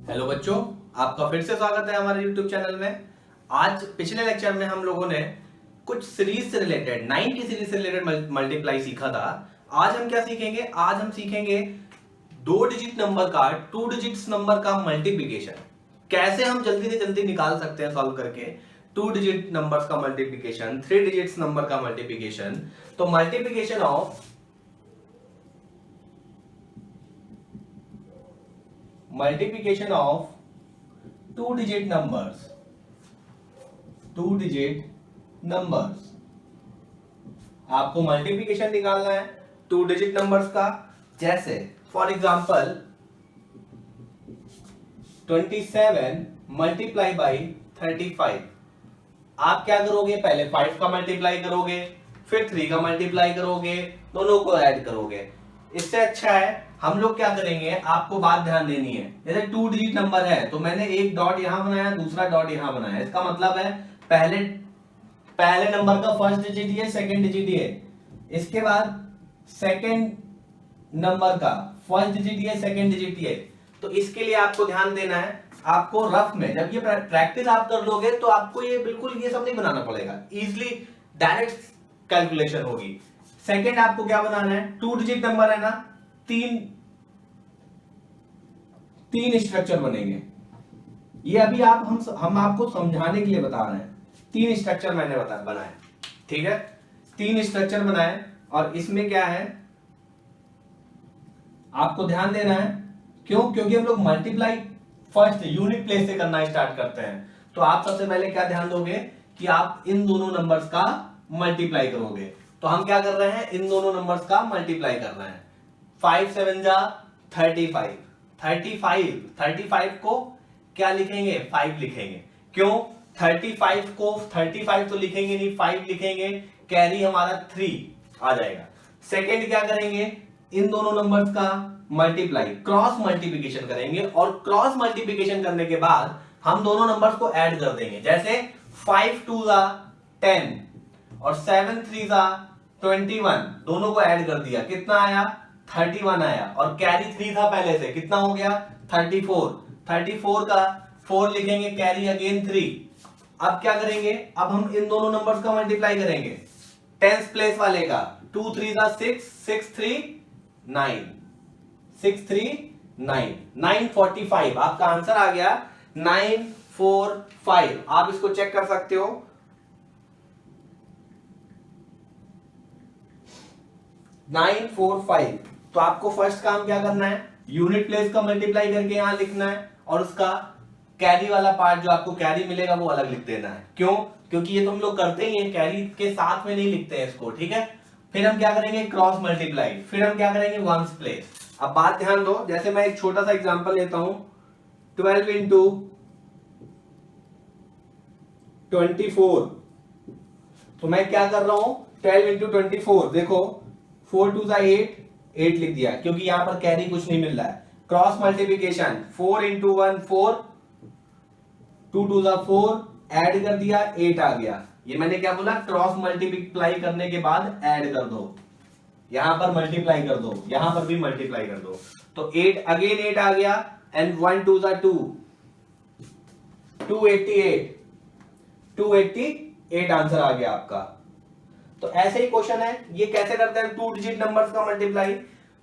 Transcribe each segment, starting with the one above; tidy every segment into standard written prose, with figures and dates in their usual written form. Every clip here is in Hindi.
हेलो बच्चों, आपका फिर से स्वागत है हमारे YouTube चैनल में। आज पिछले लेक्चर में हम लोगों ने कुछ सीरीज से रिलेटेड 9 की सीरीज से रिलेटेड मल्टीप्लाई सीखा था। आज हम क्या सीखेंगे? आज हम सीखेंगे 2 डिजिट नंबर का 2 डिजिट्स नंबर का मल्टीप्लिकेशन। कैसे हम जल्दी से जल्दी निकाल सकते हैं सॉल्व करके 2 डिजिट नंबर्स का मल्टीप्लिकेशन, 3 डिजिट्स नंबर का मल्टीप्लिकेशन। तो multiplication of two digit numbers आपको मल्टीप्लिकेशन निकालना है 2 डिजिट नंबर्स का। जैसे फॉर एग्जांपल 27 मल्टीप्लाई बाई 35। आप क्या करोगे? पहले 5 का मल्टीप्लाई करोगे, फिर 3 का मल्टीप्लाई करोगे, दोनों को ऐड करोगे। इससे अच्छा है हम लोग क्या करेंगे, आपको बात ध्यान देनी है। जैसे 2 डिजिट नंबर है तो मैंने एक डॉट यहां बनाया, दूसरा डॉट यहां बनाया। इसका मतलब है पहले नंबर का फर्स्ट डिजिट ये, सेकंड डिजिट ये, इसके बाद सेकंड नंबर का फर्स्ट डिजिट ये, सेकंड डिजिट ये। तो इसके लिए आपको ध्यान देना है, आपको रफ में जब ये प्रैक्टिस आप कर लोगे तो आपको ये बिल्कुल ये सब नहीं बनाना पड़ेगा, इजीली डायरेक्ट कैलकुलेशन होगी। सेकंड आपको क्या बनाना है? 2 डिजिट नंबर है ना, तीन स्ट्रक्चर बनेंगे। ये अभी हम आपको समझाने के लिए बता रहे हैं। 3 स्ट्रक्चर मैंने बनाए, ठीक है? 3 स्ट्रक्चर बनाए और इसमें क्या है आपको ध्यान देना है। क्यों? क्योंकि हम लोग मल्टीप्लाई फर्स्ट यूनिट प्लेस से करना स्टार्ट करते हैं। तो आप सबसे पहले क्या ध्यान दोगे कि आप इन दोनों नंबर्स का मल्टीप्लाई करोगे। तो हम क्या कर रहे हैं? इन दोनों नंबर्स का मल्टीप्लाई कर रहे हैं। 5 7 जा 35। 35 को क्या लिखेंगे? 5 लिखेंगे। क्यों? 35 को 35 तो लिखेंगे नहीं, 5 लिखेंगे, कैरी हमारा 3 आ जाएगा। सेकेंड क्या करेंगे? इन दोनों नंबर्स का मल्टीप्लाई, क्रॉस मल्टीप्लिकेशन करेंगे, और क्रॉस मल्टीप्लिकेशन करने के बाद हम दोनों नंबर्स को ऐड कर देंगे। जैसे 5 2 जा 10 और 7 3 जा 21, दोनों को ऐड कर दिया, कितना आया? 31 आया। और कैरी 3 था पहले से, कितना हो गया? 34। 34 का 4 लिखेंगे, कैरी अगेन 3। अब क्या करेंगे? अब हम इन दोनों नंबर्स का मल्टीप्लाई करेंगे टेंस प्लेस वाले का। 2 3 जा 6, 6 3 9, 6 3 9, 945 आपका आंसर आ गया। 945 आप इसको चेक कर सकते हो। 945। तो आपको फर्स्ट काम क्या करना है? यूनिट प्लेस का मल्टीप्लाई करके यहां लिखना है, और उसका कैरी वाला पार्ट जो आपको कैरी मिलेगा वो अलग लिख देना है। क्यों? क्योंकि ये तो हम लोग करते ही हैं, कैरी के साथ में नहीं लिखते हैं इसको, ठीक है? फिर हम क्या करेंगे? Cross multiply. फिर हम क्या करेंगे? Ones place. अब बात ध्यान दो, जैसे मैं एक छोटा सा एग्जांपल लेता हूं, 12 इंटू 24। तो मैं क्या कर रहा हूं? 12 इंटू 24, देखो 4 2 जा 8, 8 लिख दिया, क्योंकि यहां पर कैरी कुछ नहीं मिल रहा है। क्रॉस मल्टीप्लिकेशन 4 इंटू 1 4, 2 2 जा 4, ऐड कर दिया, 8 आ गया। ये मैंने क्या बोला? क्रॉस मल्टीप्लाई करने के बाद ऐड कर दो, यहां पर मल्टीप्लाई कर दो, यहां पर भी मल्टीप्लाई कर दो। तो 8 अगेन 8 आ गया, एंड 1 2 जा 2, 288, 288 आंसर आ गया आपका। तो ऐसे ही क्वेश्चन है, ये कैसे करते हैं 2 डिजिट नंबर्स का मल्टीप्लाई?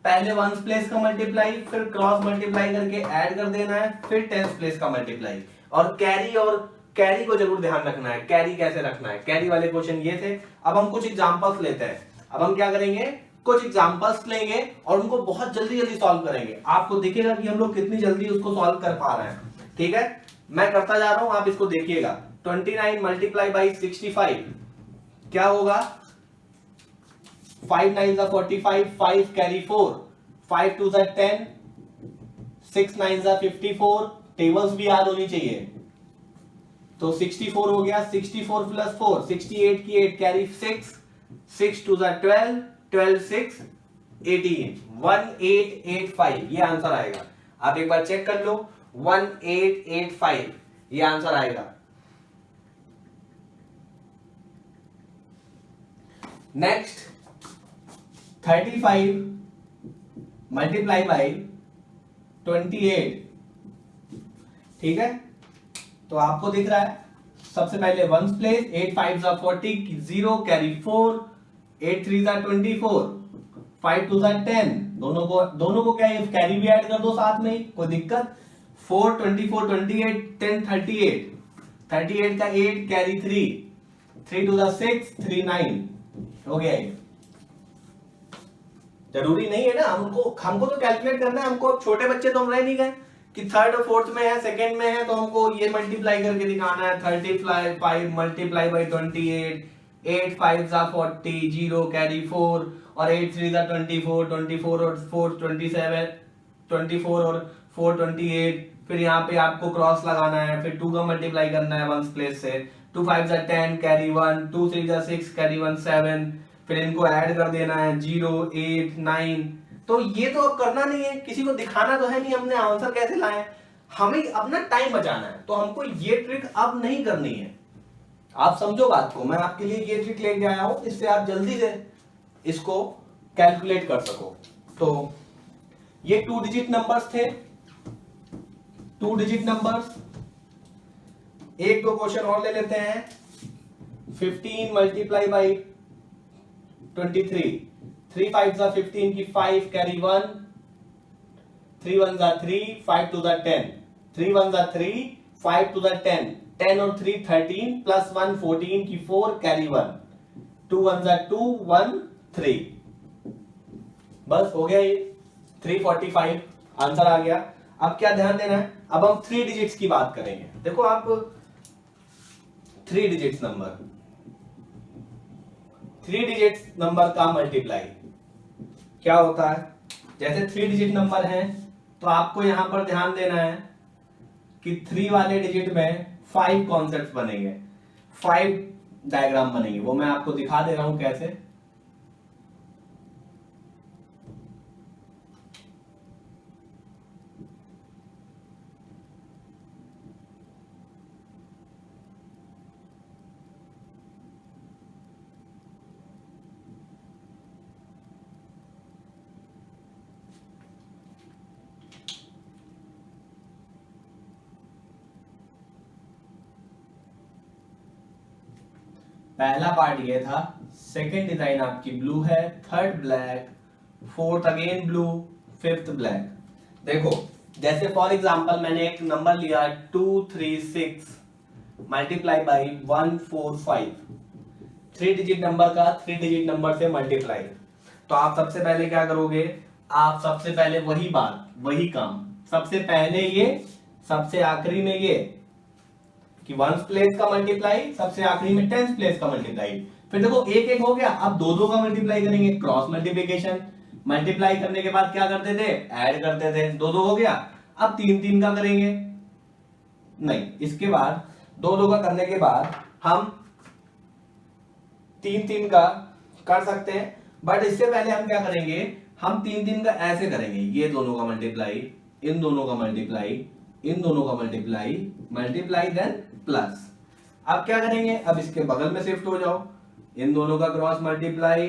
पहले वंस प्लेस का मल्टीप्लाई, फिर क्रॉस मल्टीप्लाई करके ऐड कर देना है, फिर टेंस प्लेस का मल्टीप्लाई। और कैरी को जरूर ध्यान रखना है। कैरी कैसे रखना है? कैरी वाले क्वेश्चन ये थे। अब हम कुछ एग्जांपल्स लेते हैं। अब हम क्या करेंगे? कुछ एग्जांपल्स लेंगे और उनको बहुत जल्दी जल्दी सॉल्व करेंगे। आपको दिखेगा कि हम लोग कितनी जल्दी उसको सॉल्व कर पा रहे हैं, ठीक है? मैं करता जा रहा हूं, आप इसको देखिएगा। 29 मल्टीप्लाई बाई 65 क्या होगा? 5 9 जा 45, 5 कैरी 4, 5 2 जा 10, 6 9 जा 54। टेबल्स भी याद होनी चाहिए। तो 64 हो गया, 64 प्लस 4 68 की 8, कैरी 6, 6 2 जा 12, 12 6 18, 1885 ये आंसर आएगा। आप एक बार चेक कर लो, 1885 ये आंसर आएगा। नेक्स्ट 35 मल्टीप्लाई बाई 28 ठीक है, तो आपको दिख रहा है सबसे पहले वंस प्लेस, 8 5 जा 40, 0 कैरी 4, 8 3 जा 24, 5 2 जा 10, दोनों को क्या है कैरी भी ऐड कर दो साथ में ही, कोई दिक्कत। 4 24 28 10 38, 38 का 8 कैरी 3 2 जा 6 3 9 हो गया ये। जरूरी नहीं है ना हमको तो कैलकुलेट करना है, हमको छोटे बच्चे तो हम रह नहीं गए कि थर्ड और फोर्थ में है, सेकंड में है, तो हमको ये मल्टीप्लाई करके दिखाना है। 35 मल्टीप्लाई बाई 28, 8 5 जा 40, 0 कैरी 4 और 8 3 जा 24, 24 और 4 27, 24 और 4 28, फिर यहाँ पे आपको क्रॉस लगाना है, फिर 2 का मल्टीप्लाई करना है वंस प्लेस से, 2 5 जा 10 कैरी 1, 2 3 जा 6 कैरी 1 7, फिर इनको ऐड कर देना है 0 8 9। तो ये तो अब करना नहीं है, किसी को दिखाना तो है नहीं हमने आंसर कैसे लाए, हमें अपना टाइम बचाना है, तो हमको ये ट्रिक अब नहीं करनी है। आप समझो बात को, मैं आपके लिए ये ट्रिक लेके आया हूं, इससे आप जल्दी से इसको कैलकुलेट कर सको। तो ये 2 डिजिट नंबर्स थे, 2 डिजिट नंबर्स। एक दो क्वेश्चन और ले लेते हैं। 15 मल्टीप्लाई बाई 23, 3 5 जा 15 की 5 कैरी 1, 3 1 जा 3, 5 2 जा 10, 3 1 जा 3, 5 2 जा 10, 10 और 3 13 प्लस 1 14 की 4 कैरी 1, 2 1 जा 2 1 3, बस हो गया ये 345 आंसर आ गया। अब क्या ध्यान देना है, अब हम 3 डिजिट्स की बात करेंगे। देखो आप 3 डिजिट्स नंबर, 3 डिजिट्स नंबर का मल्टीप्लाई क्या होता है। जैसे 3 डिजिट नंबर है तो आपको यहां पर ध्यान देना है कि 3 वाले डिजिट में 5 कॉन्सेप्ट्स बनेंगे, 5 डायग्राम बनेंगे, वो मैं आपको दिखा दे रहा हूं कैसे। पहला पार्ट ये था, सेकंड डिजाइन आपकी ब्लू है, third black, fourth again blue, fifth black. देखो जैसे फॉर एग्जांपल मैंने एक नंबर लिया 236 मल्टीप्लाई बाई 145, 3 डिजिट नंबर का 3 डिजिट नंबर से मल्टीप्लाई। तो आप सबसे पहले क्या करोगे, आप सबसे पहले वही बात वही काम, सबसे पहले ये, सबसे आखिरी में ये कि वंस प्लेस का मल्टीप्लाई, सबसे आखिरी में टेंस प्लेस का मल्टीप्लाई। फिर देखो एक एक हो गया, अब दो दो का मल्टीप्लाई करेंगे, क्रॉस मल्टीप्लिकेशन। मल्टीप्लाई करने के बाद क्या करते थे, ऐड करते थे, दो दो हो गया। अब तीन तीन का करेंगे, नहीं इसके बाद दो दो का करने के बाद हम तीन तीन का कर सकते हैं, बट इससे पहले हम क्या करेंगे, हम तीन तीन का ऐसे करेंगे, ये दोनों का मल्टीप्लाई, इन दोनों का मल्टीप्लाई, इन दोनों का मल्टीप्लाई, मल्टीप्लाई देन प्लस। अब क्या करेंगे, अब इसके बगल में शिफ्ट हो जाओ, इन दोनों का क्रॉस मल्टीप्लाई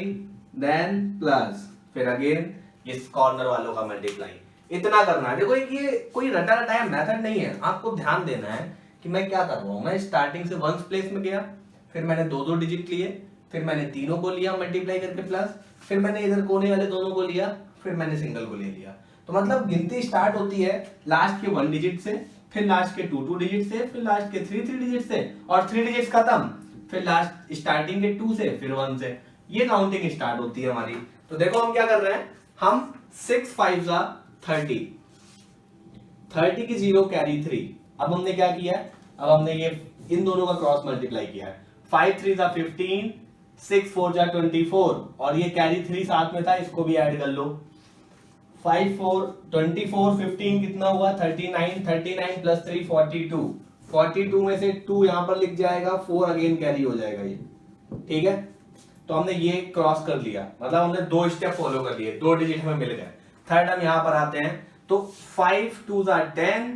देन प्लस, फिर अगेन इस कॉर्नर वालों का मल्टीप्लाई। इतना करना है। देखो ये कोई रटा रटाया मेथड नहीं है, आपको ध्यान देना है कि मैं क्या कर रहा हूं। मैं स्टार्टिंग से वंस प्लेस में गया, फिर मैंने दो दो डिजिट लिए, फिर मैंने तीनों को लिया मल्टीप्लाई करके प्लस, फिर मैंने इधर कोने वाले दोनों को लिया, फिर मैंने सिंगल को ले लिया। तो मतलब गिनती स्टार्ट होती है लास्ट के 1 डिजिट से, फिर लास्ट के 2 डिजिट से, फिर लास्ट के 3 डिजिट से, और 3 डिजिट खत्म, फिर लास्ट स्टार्टिंग के 2 से, फिर 1 से, ये काउंटिंग स्टार्ट होती है हमारी। तो देखो हम क्या कर रहे हैं, हम 6 5 30, 30 की 0 कैरी 3। अब हमने क्या किया, अब हमने ये इन दोनों का क्रॉस मल्टीप्लाई किया है, 5 3 15, 6 4 24, और ये कैरी 3 साथ में था, इसको भी ऐड कर लो। 5 4 24 15 कितना हुआ, 39, 39 प्लस 3 42, 42 में से 2 यहां पर लिख जाएगा, 4 अगेन कैरी हो जाएगा ये, ठीक है। तो हमने ये क्रॉस कर लिया, मतलब हमने 2 स्टेप फॉलो कर लिए, 2 डिजिट हमें मिल गए। थर्ड हम यहां पर आते हैं, तो 5 2 10,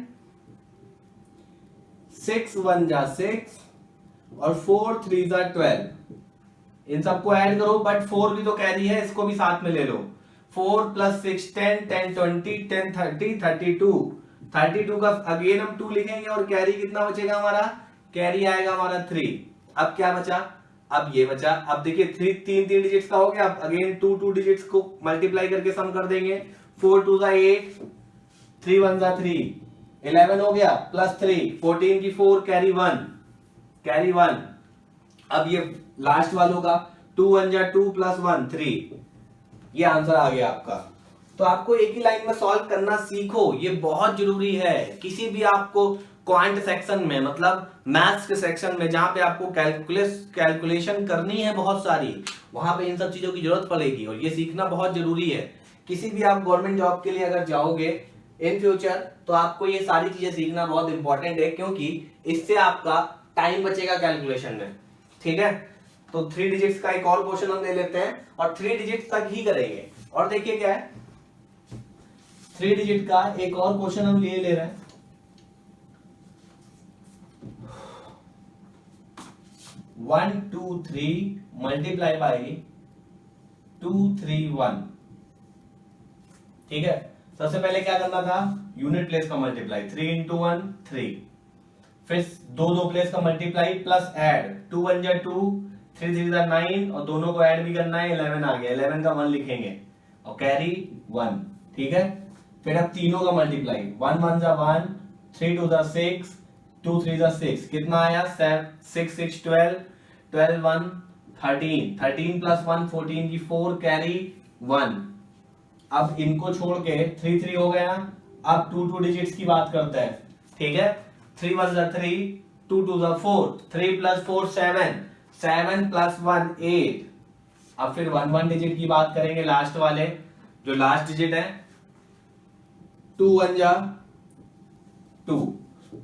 6 1 6, और 4 3 12। इन सबको ऐड करो, बट 4 भी तो कैरी है, इसको भी साथ में ले लो। 4 प्लस 6 10, 10 20, 10 30, 32, 32 का अगेन हम 2 लिखेंगे और कैरी कितना बचेगा हमारा, कैरी आएगा हमारा 3। अब क्या बचा, अब ये बचा। अब देखिए 3 डिजिट्स का हो गया, अब अगेन 2 डिजिट्स को मल्टीप्लाई करके सम कर देंगे। 4 2 जा 8, 3 1 जा 3, 11 हो गया प्लस 3, 14 की 4, कैरी 1, कैरी 1। अब ये लास्ट वालों का 2 1 जा 2 प्लस 1 3, ये आंसर आ गया आपका। तो आपको एक ही लाइन में सॉल्व करना सीखो, ये बहुत जरूरी है। किसी भी आपको क्वांट सेक्शन में, मतलब मैथ्स के सेक्शन में, जहां पे आपको कैलकुलेशन करनी है बहुत सारी, वहां पे इन सब चीजों की जरूरत पड़ेगी और ये सीखना बहुत जरूरी है। किसी भी आप गवर्नमेंट जॉब के लिए अगर जाओगे इन फ्यूचर, तो आपको ये सारी चीजें सीखना बहुत इंपॉर्टेंट है, क्योंकि इससे आपका टाइम बचेगा कैलकुलेशन में। ठीक है, तो 3 डिजिट्स का एक और क्वेश्चन हम ले लेते हैं और 3 डिजिट्स तक ही करेंगे। और देखिए क्या है, 3 डिजिट का एक और क्वेश्चन हम ले रहे हैं। 1 2 3 मल्टीप्लाई बाई 2 3 1। ठीक है, सबसे पहले क्या करना था, यूनिट प्लेस का मल्टीप्लाई, 3 into 1 3, फिर दो प्लेस का मल्टीप्लाई प्लस ऐड, 2 1 जा 2, 3 3 जा 9 और दोनों को ऐड भी करना है, 11 आ गया, 11 का 1 लिखेंगे और कैरी 1। ठीक है, फिर अब तीनों का मल्टीप्लाई, 1 1 जा 1, 3 2 जा 6, 2 3 जा 6, कितना आया 6 6 12, 12 1 13, 13 प्लस 1 14 की 4, कैरी 1। अब इनको छोड़ के 3 3 हो गया। अब 2 डिजिट्स की बात करते हैं। ठीक है, 3 1 जा 3, 2 2 जा 4, 3 प्लस 4 7, 7 प्लस 1 8। अब फिर 1 1 डिजिट की बात करेंगे, लास्ट वाले जो लास्ट डिजिट है, 2 1 जा 2।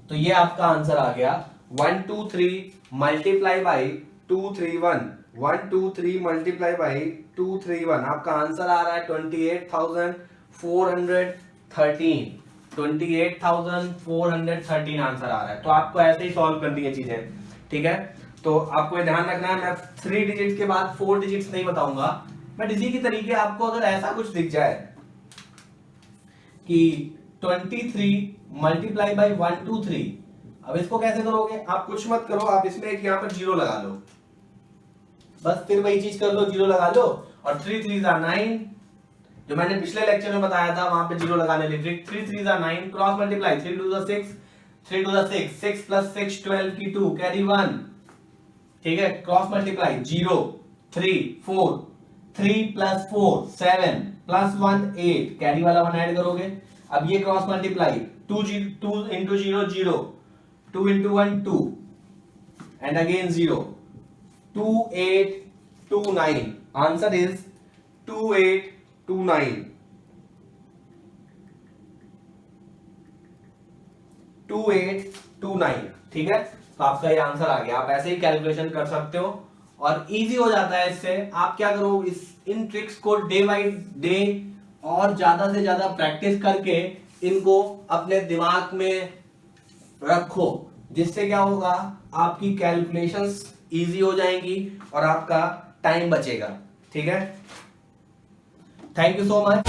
तो ये आपका आंसर आ गया 1 2 3 मल्टीप्लाई बाई 2 3 1, 1 2 3 मल्टीप्लाई बाई 2 3 1। आपका आंसर आ रहा है 28,413, 28,413 आंसर आ रहा है। तो आपको ऐसे ही सॉल्व करनी है चीजें। ठीक है, तो आपको ये ध्यान रखना है, मैं 3 डिजिट के बाद 4 डिजिट्स नहीं बताऊंगा, बट इसी की तरीके आपको अगर ऐसा कुछ दिख जाए कि 23 मल्टीप्लाई बाई 1 2 3, अब इसको कैसे करोगे, आप कुछ मत करो, आप इसमें एक यहां पर जीरो लगा लो, बस फिर वही चीज कर लो, जीरो लगा लो और 3 3 जा 9, जो मैंने पिछले लेक्चर में बताया था वहां पे जीरो लगाने के लिए, 3 3 जा 9, क्रॉस मल्टीप्लाई, 3 2 जा 6, 3 2 जा 6, 6 प्लस 6 12 की 2, कैरी 1। ठीक है, cross multiply 0 3 4, 3 plus 4 7 plus 1 8, carry वाला 1 ऐड करोगे। अब ये cross multiply 2 into 0 0, 2 into 1 2 and again 0, 2 8 2 9, answer is 2 8 2 9, 2 8 2 9। ठीक है, तो आपका ये आंसर आ गया। आप ऐसे ही कैलकुलेशन कर सकते हो और इजी हो जाता है इससे। आप क्या करो, इन ट्रिक्स को डे बाय डे और ज्यादा से ज्यादा प्रैक्टिस करके इनको अपने दिमाग में रखो, जिससे क्या होगा, आपकी कैलकुलेशंस इजी हो जाएंगी और आपका टाइम बचेगा। ठीक है, थैंक यू सो मच।